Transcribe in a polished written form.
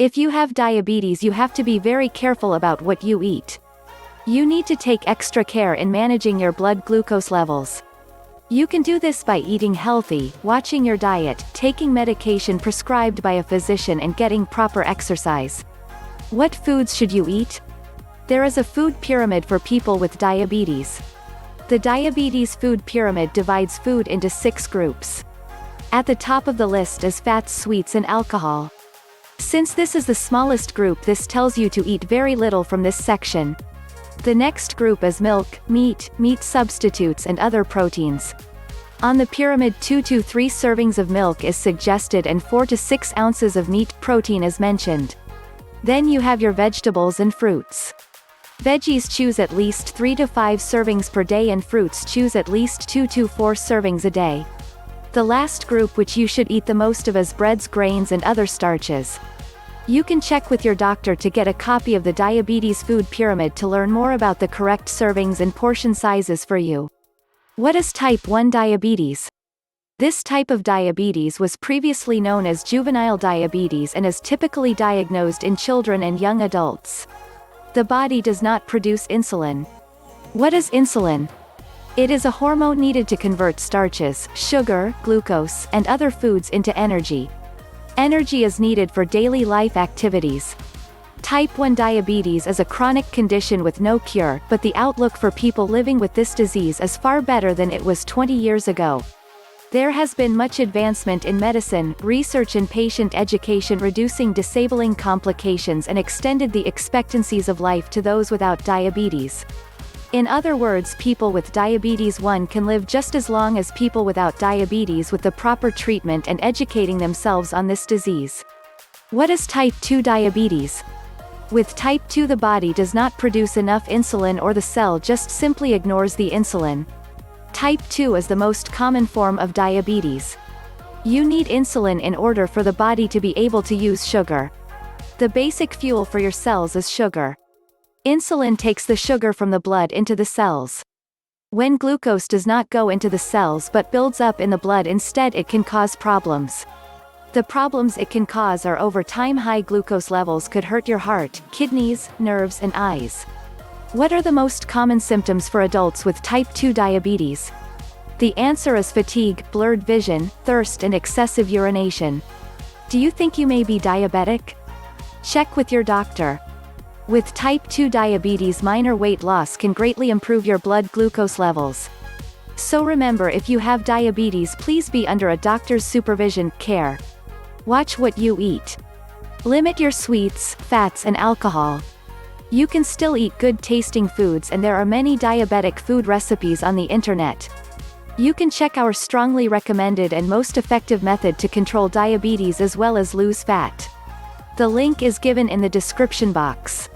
If you have diabetes, you have to be very careful about what you eat. You need to take extra care in managing your blood glucose levels. You can do this by eating healthy, watching your diet, taking medication prescribed by a physician, and getting proper exercise. What foods should you eat? There is a food pyramid for people with diabetes. The diabetes food pyramid divides food into 6 groups. At the top of the list is fats, sweets, and alcohol. Since this is the smallest group, this tells you to eat very little from this section. The next group is milk, meat substitutes, and other proteins. On the pyramid, 2 to 3 servings of milk is suggested and 4 to 6 ounces of meat protein is mentioned. Then you have your vegetables and fruits. Veggies choose at least 3 to 5 servings per day, and fruits choose at least 2 to 4 servings a day. The last group which you should eat the most of is breads, grains, and other starches. You can check with your doctor to get a copy of the diabetes food pyramid to learn more about the correct servings and portion sizes for you. What is type 1 diabetes? This type of diabetes was previously known as juvenile diabetes and is typically diagnosed in children and young adults. The body does not produce insulin. What is insulin? It is a hormone needed to convert starches, sugar, glucose, and other foods into energy. Energy is needed for daily life activities. Type 1 diabetes is a chronic condition with no cure, but the outlook for people living with this disease is far better than it was 20 years ago. There has been much advancement in medicine, research, and patient education, reducing disabling complications and extended the expectancies of life to those without diabetes. In other words, people with diabetes 1 can live just as long as people without diabetes with the proper treatment and educating themselves on this disease. What is type 2 diabetes? With type 2, the body does not produce enough insulin, or the cell just simply ignores the insulin. Type 2 is the most common form of diabetes. You need insulin in order for the body to be able to use sugar. The basic fuel for your cells is sugar. Insulin takes the sugar from the blood into the cells. When glucose does not go into the cells but builds up in the blood instead, it can cause problems. The problems it can cause are over time high glucose levels could hurt your heart, kidneys, nerves, and eyes. What are the most common symptoms for adults with type 2 diabetes? The answer is fatigue, blurred vision, thirst, and excessive urination. Do you think you may be diabetic? Check with your doctor. With type 2 diabetes, minor weight loss can greatly improve your blood glucose levels. So remember, if you have diabetes, please be under a doctor's supervision, care. Watch what you eat. Limit your sweets, fats, and alcohol. You can still eat good tasting foods, and there are many diabetic food recipes on the internet. You can check our strongly recommended and most effective method to control diabetes as well as lose fat. The link is given in the description box.